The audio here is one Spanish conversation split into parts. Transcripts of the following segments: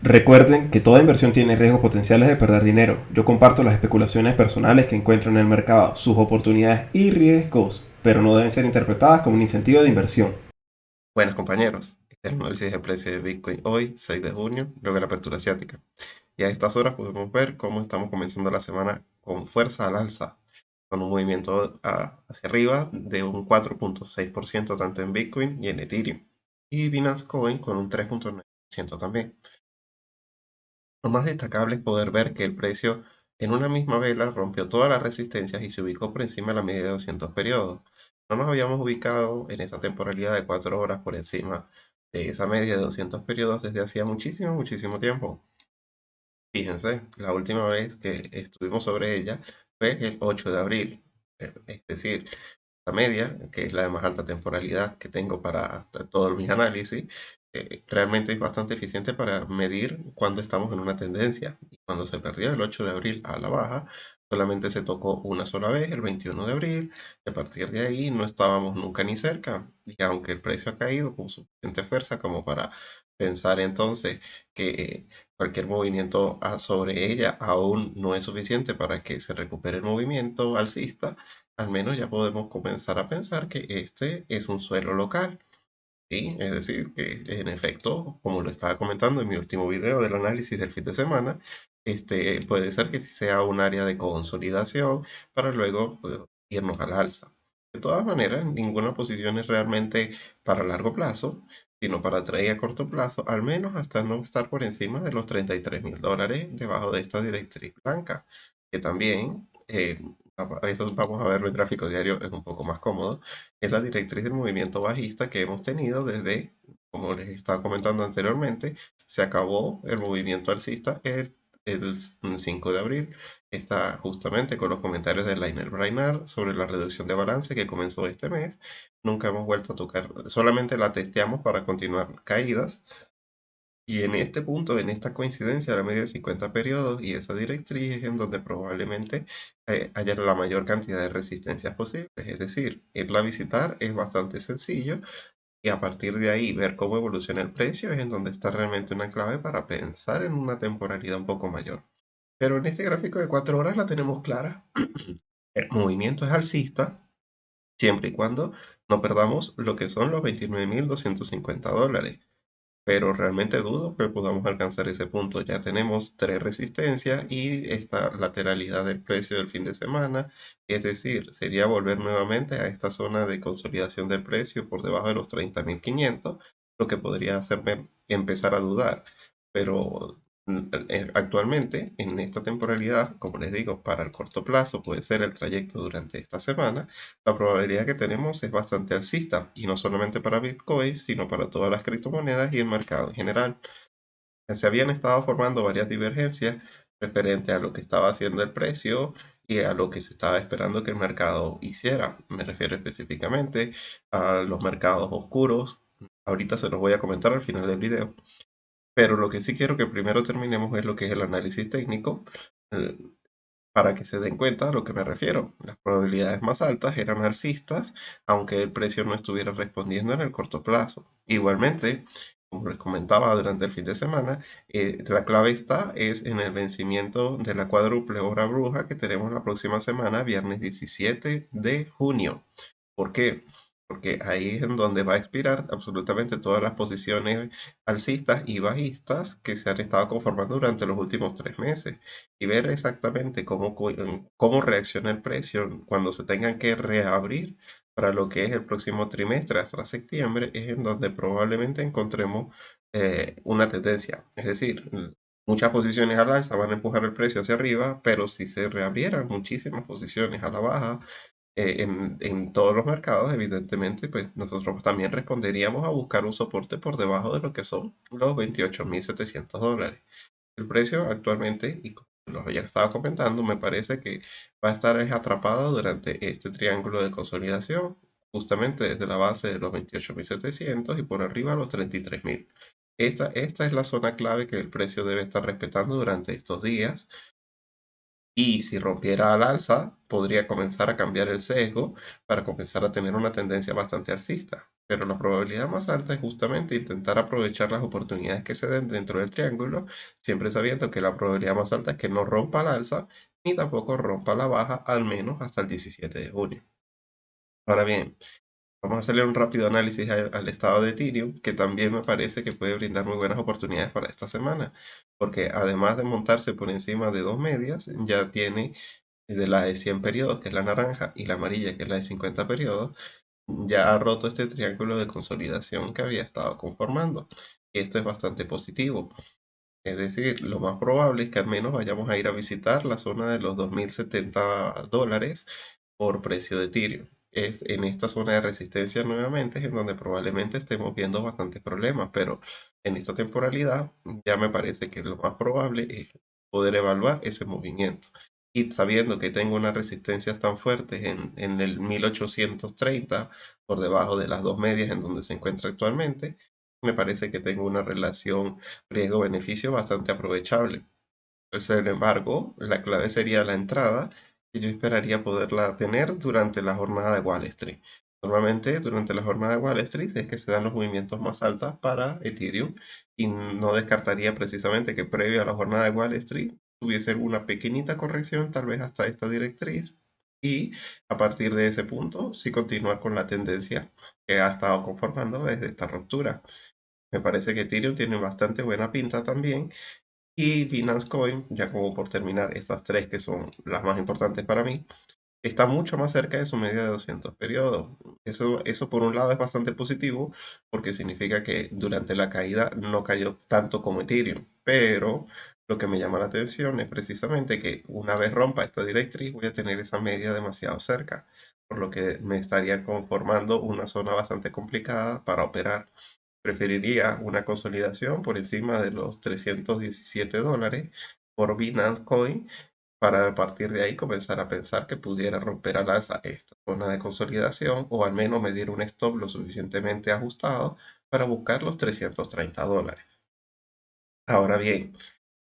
Recuerden que toda inversión tiene riesgos potenciales de perder dinero. Yo comparto las especulaciones personales que encuentro en el mercado, sus oportunidades y riesgos, pero no deben ser interpretadas como un incentivo de inversión. Buenos compañeros, este es el análisis del precio de Bitcoin hoy, 6 de junio, luego de la apertura asiática. Y a estas horas podemos ver cómo estamos comenzando la semana con fuerza al alza, con un movimiento hacia arriba de un 4,6% tanto en Bitcoin y en Ethereum. Y Binance Coin con un 3,9% también. Lo más destacable es poder ver que el precio en una misma vela rompió todas las resistencias y se ubicó por encima de la media de 200 periodos. No nos habíamos ubicado en esta temporalidad de 4 horas por encima de esa media de 200 periodos desde hacía muchísimo, muchísimo tiempo. Fíjense, la última vez que estuvimos sobre ella fue el 8 de abril. Es decir, la media, que es la de más alta temporalidad que tengo para todos mis análisis, realmente es bastante eficiente para medir cuando estamos en una tendencia. Y cuando se perdió el 8 de abril a la baja, solamente se tocó una sola vez, el 21 de abril, y a partir de ahí no estábamos nunca ni cerca. Y aunque el precio ha caído con suficiente fuerza como para pensar entonces que cualquier movimiento sobre ella aún no es suficiente para que se recupere el movimiento alcista, al menos ya podemos comenzar a pensar que este es un suelo local. ¿Sí? Es decir, que en efecto, como lo estaba comentando en mi último video del análisis del fin de semana, puede ser que sí sea un área de consolidación para luego irnos al alza. De todas maneras, ninguna posición es realmente para largo plazo, sino para trade a corto plazo, al menos hasta no estar por encima de los $33.000 debajo de esta directriz blanca, que también, a veces vamos a verlo en gráfico diario, es un poco más cómodo, es la directriz del movimiento bajista que hemos tenido desde, como les estaba comentando anteriormente, se acabó el movimiento alcista el 5 de abril. Está justamente con los comentarios de Lionel Brainard sobre la reducción de balance que comenzó este mes. Nunca hemos vuelto a tocar, solamente la testeamos para continuar caídas. Y en este punto, en esta coincidencia, la media de 50 periodos y esa directriz es en donde probablemente haya la mayor cantidad de resistencias posibles. Es decir, irla a visitar es bastante sencillo y a partir de ahí ver cómo evoluciona el precio es en donde está realmente una clave para pensar en una temporalidad un poco mayor. Pero en este gráfico de 4 horas la tenemos clara. El movimiento es alcista siempre y cuando no perdamos lo que son los $29.250, pero realmente dudo que podamos alcanzar ese punto. Ya tenemos tres resistencias y esta lateralidad del precio del fin de semana, es decir, sería volver nuevamente a esta zona de consolidación del precio por debajo de los 30.500, lo que podría hacerme empezar a dudar. Pero actualmente, en esta temporalidad, como les digo, para el corto plazo puede ser el trayecto durante esta semana, la probabilidad que tenemos es bastante alcista, y no solamente para Bitcoin, sino para todas las criptomonedas y el mercado en general. Se habían estado formando varias divergencias referente a lo que estaba haciendo el precio y a lo que se estaba esperando que el mercado hiciera. Me refiero específicamente a los mercados oscuros. Ahorita se los voy a comentar al final del video. Pero lo que sí quiero que primero terminemos es lo que es el análisis técnico, eh, para que se den cuenta a lo que me refiero. Las probabilidades más altas eran alcistas, aunque el precio no estuviera respondiendo en el corto plazo. Igualmente, como les comentaba durante el fin de semana, la clave es en el vencimiento de la cuádruple hora bruja que tenemos la próxima semana, viernes 17 de junio. ¿Por qué? Porque ahí es en donde va a expirar absolutamente todas las posiciones alcistas y bajistas que se han estado conformando durante los últimos 3 meses y ver exactamente cómo reacciona el precio cuando se tengan que reabrir para lo que es el próximo trimestre hasta septiembre, es en donde probablemente encontremos una tendencia. Es decir, muchas posiciones al alza van a empujar el precio hacia arriba, pero si se reabrieran muchísimas posiciones a la baja, en todos los mercados, evidentemente, pues nosotros también responderíamos a buscar un soporte por debajo de lo que son los $28.700. El precio actualmente, y como los ya estaba comentando, me parece que va a estar atrapado durante este triángulo de consolidación, justamente desde la base de los 28.700 y por arriba a los 33.000. Esta es la zona clave que el precio debe estar respetando durante estos días. Y si rompiera al alza, podría comenzar a cambiar el sesgo para comenzar a tener una tendencia bastante alcista. Pero la probabilidad más alta es justamente intentar aprovechar las oportunidades que se den dentro del triángulo, siempre sabiendo que la probabilidad más alta es que no rompa al alza ni tampoco rompa a la baja, al menos hasta el 17 de junio. Ahora bien, vamos a hacerle un rápido análisis al estado de Ethereum, que también me parece que puede brindar muy buenas oportunidades para esta semana, porque además de montarse por encima de dos medias, ya tiene de la de 100 periodos, que es la naranja, y la amarilla, que es la de 50 periodos, ya ha roto este triángulo de consolidación que había estado conformando. Y esto es bastante positivo. Es decir, lo más probable es que al menos vayamos a ir a visitar la zona de los $2070 por precio de Ethereum. Es en esta zona de resistencia nuevamente es en donde probablemente estemos viendo bastantes problemas, pero en esta temporalidad ya me parece que lo más probable es poder evaluar ese movimiento. Y sabiendo que tengo unas resistencias tan fuertes en el 1830, por debajo de las dos medias en donde se encuentra actualmente, me parece que tengo una relación riesgo-beneficio bastante aprovechable. Sin embargo, la clave sería la entrada, que yo esperaría poderla tener durante la jornada de Wall Street. Normalmente, durante la jornada de Wall Street es que se dan los movimientos más altos para Ethereum y no descartaría precisamente que previo a la jornada de Wall Street tuviese una pequeñita corrección, tal vez hasta esta directriz, y a partir de ese punto sí continuar con la tendencia que ha estado conformando desde esta ruptura. Me parece que Ethereum tiene bastante buena pinta también. Y Binance Coin, ya como por terminar, estas tres que son las más importantes para mí, está mucho más cerca de su media de 200 periodos. Eso por un lado es bastante positivo porque significa que durante la caída no cayó tanto como Ethereum. Pero lo que me llama la atención es precisamente que una vez rompa esta directriz voy a tener esa media demasiado cerca, por lo que me estaría conformando una zona bastante complicada para operar. Preferiría una consolidación por encima de los $317 por Binance Coin para a partir de ahí comenzar a pensar que pudiera romper al alza esta zona de consolidación o al menos medir un stop lo suficientemente ajustado para buscar los $330. Ahora bien,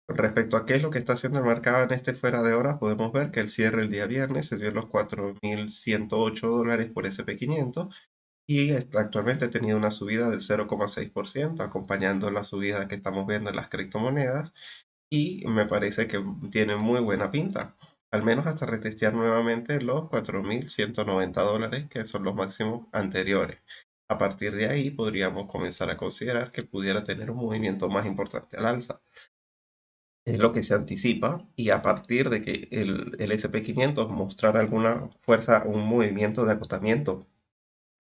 con respecto a qué es lo que está haciendo el mercado en este fuera de horas, podemos ver que el cierre el día viernes se dio en los $4.108 por SP500 y actualmente ha tenido una subida del 0,6%, acompañando la subida que estamos viendo en las criptomonedas, y me parece que tiene muy buena pinta, al menos hasta retestear nuevamente los $4.190, que son los máximos anteriores. A partir de ahí podríamos comenzar a considerar que pudiera tener un movimiento más importante al alza. Es lo que se anticipa, y a partir de que el SP500 mostrara alguna fuerza, un movimiento de agotamiento,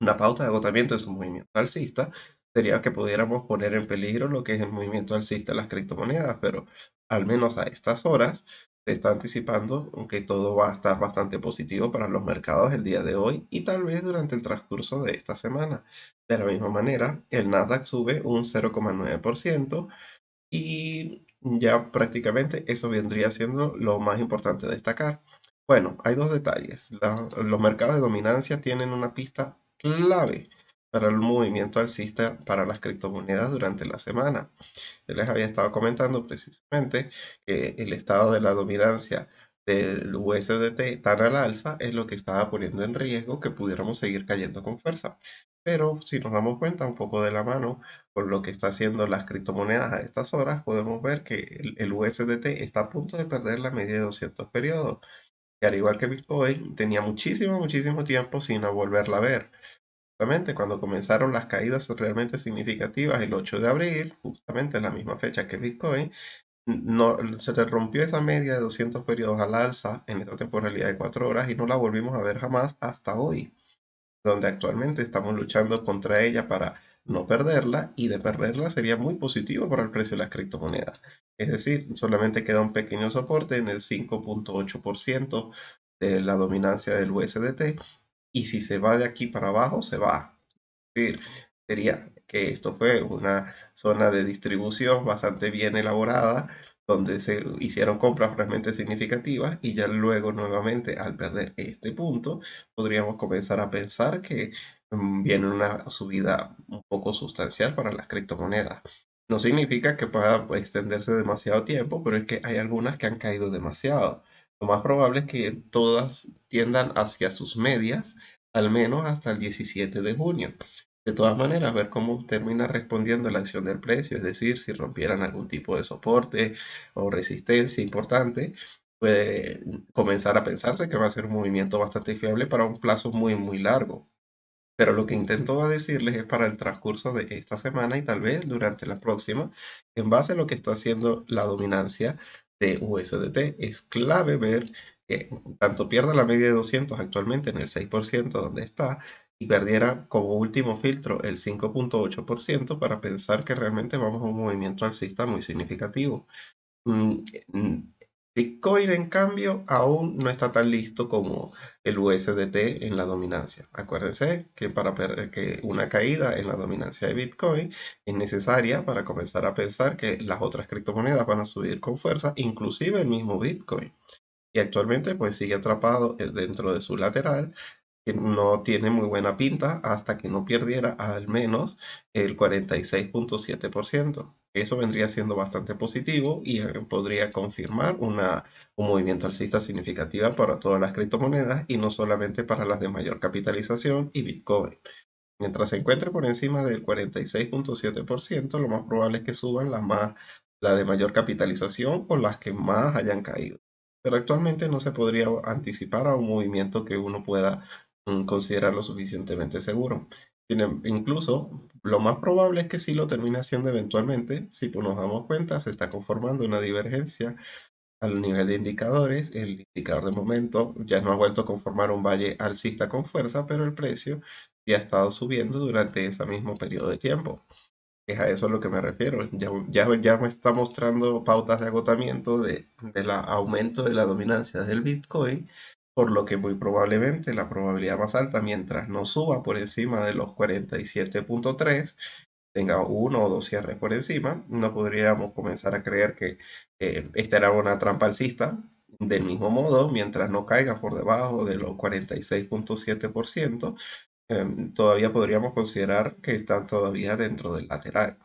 una pauta de agotamiento de su movimiento alcista, sería que pudiéramos poner en peligro lo que es el movimiento alcista de las criptomonedas, pero al menos a estas horas se está anticipando que todo va a estar bastante positivo para los mercados el día de hoy y tal vez durante el transcurso de esta semana. De la misma manera, el Nasdaq sube un 0,9% y ya prácticamente eso vendría siendo lo más importante a destacar. Bueno, hay dos detalles. Los mercados de dominancia tienen una pista clave para el movimiento alcista para las criptomonedas durante la semana. Yo les había estado comentando precisamente que el estado de la dominancia del USDT tan al alza es lo que estaba poniendo en riesgo que pudiéramos seguir cayendo con fuerza. Pero si nos damos cuenta un poco de la mano con lo que está haciendo las criptomonedas a estas horas, podemos ver que el USDT está a punto de perder la media de 200 periodos. Y al igual que Bitcoin, tenía muchísimo, muchísimo tiempo sin volverla a ver. Justamente cuando comenzaron las caídas realmente significativas el 8 de abril, justamente en la misma fecha que Bitcoin, no, se te rompió esa media de 200 periodos al alza en esta temporalidad de 4 horas y no la volvimos a ver jamás hasta hoy, donde actualmente estamos luchando contra ella para no perderla, y de perderla sería muy positivo para el precio de las criptomonedas. Es decir, solamente queda un pequeño soporte en el 5,8% de la dominancia del USDT, y si se va de aquí para abajo, se va decir, sería que esto fue una zona de distribución bastante bien elaborada, donde se hicieron compras realmente significativas, y ya luego nuevamente al perder este punto, podríamos comenzar a pensar que viene una subida un poco sustancial para las criptomonedas. No significa que pueda extenderse demasiado tiempo, pero es que hay algunas que han caído demasiado. Lo más probable es que todas tiendan hacia sus medias, al menos hasta el 17 de junio. De todas maneras, ver cómo termina respondiendo la acción del precio, es decir, si rompieran algún tipo de soporte o resistencia importante, puede comenzar a pensarse que va a ser un movimiento bastante fiable para un plazo muy, muy largo. Pero lo que intento decirles es para el transcurso de esta semana y tal vez durante la próxima, en base a lo que está haciendo la dominancia de USDT, es clave ver que tanto pierda la media de 200 actualmente en el 6% donde está y perdiera como último filtro el 5,8% para pensar que realmente vamos a un movimiento alcista muy significativo. Mm, mm, Bitcoin, en cambio, aún no está tan listo como el USDT en la dominancia. Acuérdense que que una caída en la dominancia de Bitcoin es necesaria para comenzar a pensar que las otras criptomonedas van a subir con fuerza, inclusive el mismo Bitcoin. Y actualmente pues sigue atrapado dentro de su lateral, que no tiene muy buena pinta hasta que no perdiera al menos el 46,7%. Eso vendría siendo bastante positivo y podría confirmar un movimiento alcista significativo para todas las criptomonedas y no solamente para las de mayor capitalización y Bitcoin. Mientras se encuentre por encima del 46,7%, lo más probable es que suban las de mayor capitalización o las que más hayan caído. Pero actualmente no se podría anticipar a un movimiento que uno pueda considerar lo suficientemente seguro. Incluso lo más probable es que sí lo termine haciendo eventualmente. Si pues, nos damos cuenta, se está conformando una divergencia al nivel de indicadores. El indicador de momento ya no ha vuelto a conformar un valle alcista con fuerza, pero el precio ya ha estado subiendo durante ese mismo periodo de tiempo. Es a eso a lo que me refiero. Ya me está mostrando pautas de agotamiento del aumento de la dominancia del Bitcoin, por lo que muy probablemente la probabilidad más alta, mientras no suba por encima de los 47,3, tenga uno o dos cierres por encima, no podríamos comenzar a creer que esta era una trampa alcista. Del mismo modo, mientras no caiga por debajo de los 46,7%, todavía podríamos considerar que están todavía dentro del lateral.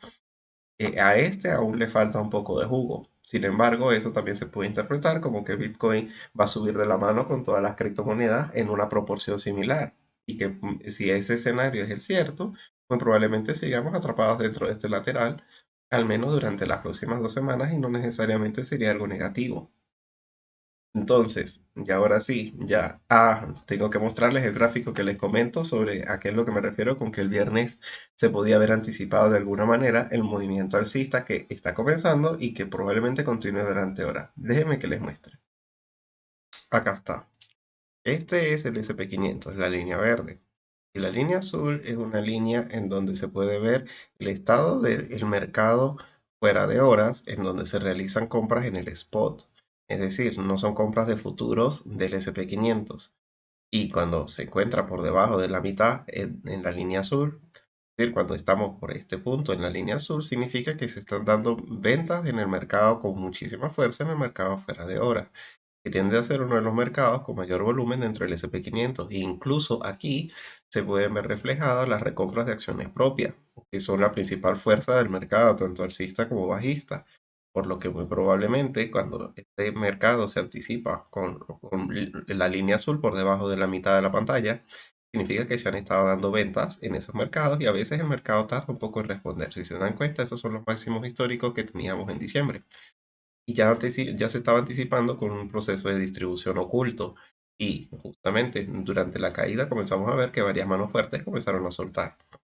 A este aún le falta un poco de jugo. Sin embargo, eso también se puede interpretar como que Bitcoin va a subir de la mano con todas las criptomonedas en una proporción similar. Y que si ese escenario es el cierto, pues probablemente sigamos atrapados dentro de este lateral, al menos durante las próximas 2 semanas, y no necesariamente sería algo negativo. Entonces, y ahora sí, ya tengo que mostrarles el gráfico que les comento sobre a qué es lo que me refiero con que el viernes se podía haber anticipado de alguna manera el movimiento alcista que está comenzando y que probablemente continúe durante horas. Déjenme que les muestre. Acá está. Este es el SP500, la línea verde. Y la línea azul es una línea en donde se puede ver el estado del mercado fuera de horas, en donde se realizan compras en el spot. Es decir, no son compras de futuros del SP500. Y cuando se encuentra por debajo de la mitad en la línea azul, es decir, cuando estamos por este punto en la línea azul, significa que se están dando ventas en el mercado con muchísima fuerza en el mercado fuera de hora, que tiende a ser uno de los mercados con mayor volumen dentro del SP500. E incluso aquí se pueden ver reflejadas las recompras de acciones propias, que son la principal fuerza del mercado, tanto alcista como bajista. Por lo que muy probablemente cuando este mercado se anticipa con la línea azul por debajo de la mitad de la pantalla, significa que se han estado dando ventas en esos mercados y a veces el mercado tarda un poco en responder. Si se dan cuenta, esos son los máximos históricos que teníamos en diciembre y ya se estaba anticipando con un proceso de distribución oculto. Y justamente durante la caída comenzamos a ver que varias manos fuertes comenzaron a soltar.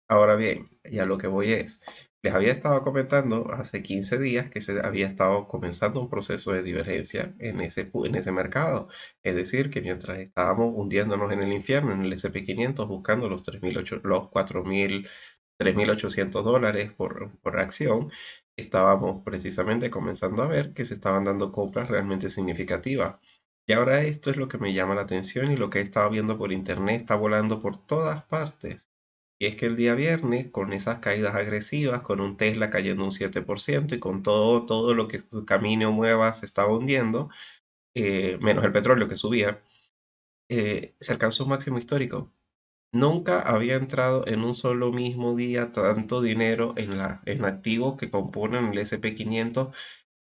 Ahora bien, ya lo que voy es, les había estado comentando hace 15 días que se había estado comenzando un proceso de divergencia en ese mercado. Es decir, que mientras estábamos hundiéndonos en el infierno, en el SP500, buscando los 3.800 dólares por acción, estábamos precisamente comenzando a ver que se estaban dando compras realmente significativas. Y ahora esto es lo que me llama la atención y lo que he estado viendo por internet está volando por todas partes. Y es que el día viernes, con esas caídas agresivas, con un Tesla cayendo un 7% y con todo lo que su camino mueva se estaba hundiendo, menos el petróleo que subía, se alcanzó un máximo histórico. Nunca había entrado en un solo mismo día tanto dinero en activos que componen el SP500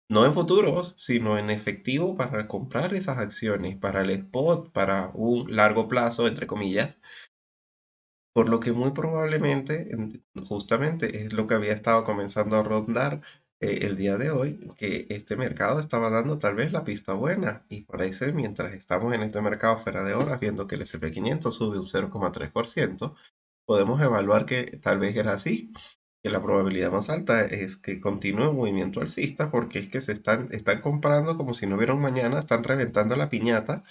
no en futuros, sino en efectivo para comprar esas acciones, para el spot, para un largo plazo, entre comillas. Por lo que muy probablemente, justamente es lo que había estado comenzando a rondar el día de hoy, que este mercado estaba dando tal vez la pista buena. Y parece, mientras estamos en este mercado fuera de horas, viendo que el S&P 500 sube un 0,3%, podemos evaluar que tal vez era así, que la probabilidad más alta es que continúe un movimiento alcista, porque es que están comprando como si no hubiera un mañana, están reventando la piñata,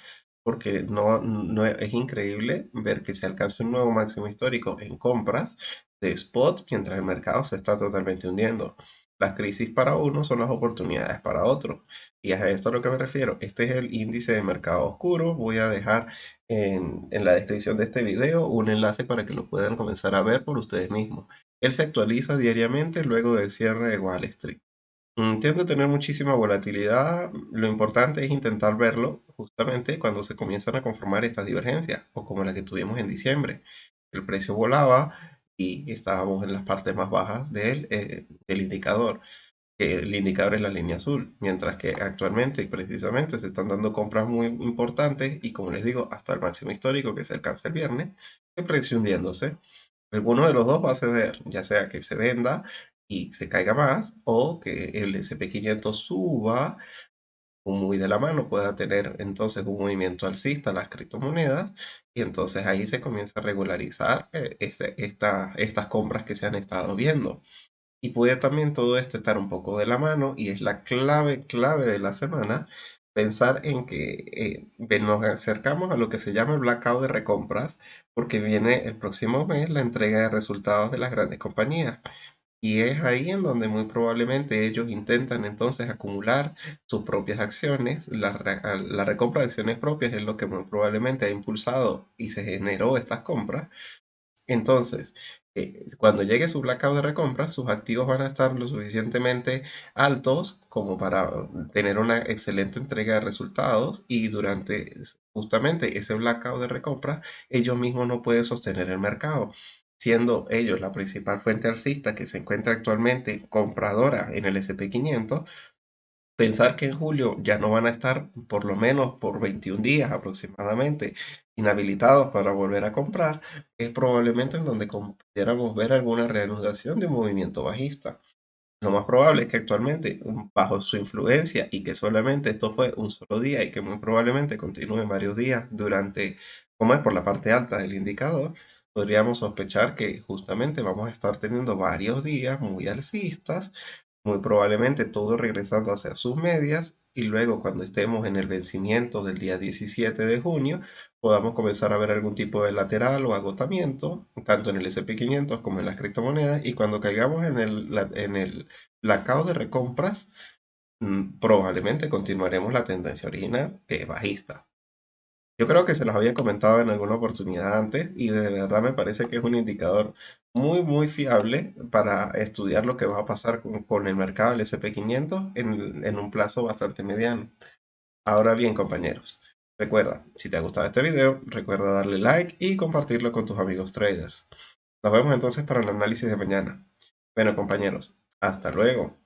porque no es increíble ver que se alcanza un nuevo máximo histórico en compras de spot mientras el mercado se está totalmente hundiendo. Las crisis para uno son las oportunidades para otro. Y a esto a lo que me refiero. Este es el índice de mercado oscuro. Voy a dejar en la descripción de este video un enlace para que lo puedan comenzar a ver por ustedes mismos. Él se actualiza diariamente luego del cierre de Wall Street. Tiende a tener muchísima volatilidad. Lo importante es intentar verlo justamente cuando se comienzan a conformar estas divergencias, o como la que tuvimos en diciembre. El precio volaba y estábamos en las partes más bajas del indicador, que el indicador es la línea azul, mientras que actualmente precisamente se están dando compras muy importantes y, como les digo, hasta el máximo histórico que se alcanza el viernes, el precio hundiéndose. Alguno de los dos va a ceder, ya sea que se venda y se caiga más, o que el S&P 500 suba muy de la mano, pueda tener entonces un movimiento alcista a las criptomonedas, y entonces ahí se comienza a regularizar estas compras que se han estado viendo. Y puede también todo esto estar un poco de la mano, y es la clave de la semana, pensar en que nos acercamos a lo que se llama el blackout de recompras, porque viene el próximo mes la entrega de resultados de las grandes compañías. Y es ahí en donde muy probablemente ellos intentan entonces acumular sus propias acciones. La recompra de acciones propias es lo que muy probablemente ha impulsado y se generó estas compras. Entonces, cuando llegue su blackout de recompra, sus activos van a estar lo suficientemente altos como para tener una excelente entrega de resultados, y durante justamente ese blackout de recompra, ellos mismos no pueden sostener el mercado, siendo ellos la principal fuente alcista que se encuentra actualmente compradora en el S&P 500. Pensar que en julio ya no van a estar, por lo menos por 21 días aproximadamente, inhabilitados para volver a comprar, es probablemente en donde pudiéramos ver alguna reanudación de un movimiento bajista. Lo más probable es que actualmente, bajo su influencia, y que solamente esto fue un solo día y que muy probablemente continúe varios días como es por la parte alta del indicador, podríamos sospechar que justamente vamos a estar teniendo varios días muy alcistas, muy probablemente todo regresando hacia sus medias, y luego cuando estemos en el vencimiento del día 17 de junio, podamos comenzar a ver algún tipo de lateral o agotamiento, tanto en el S&P 500 como en las criptomonedas, y cuando caigamos en el blackout de recompras, probablemente continuaremos la tendencia original, que es bajista. Yo creo que se los había comentado en alguna oportunidad antes, y de verdad me parece que es un indicador muy fiable para estudiar lo que va a pasar con el mercado del S&P 500 en un plazo bastante mediano. Ahora bien, compañeros, recuerda, si te ha gustado este video, recuerda darle like y compartirlo con tus amigos traders. Nos vemos entonces para el análisis de mañana. Bueno, compañeros, hasta luego.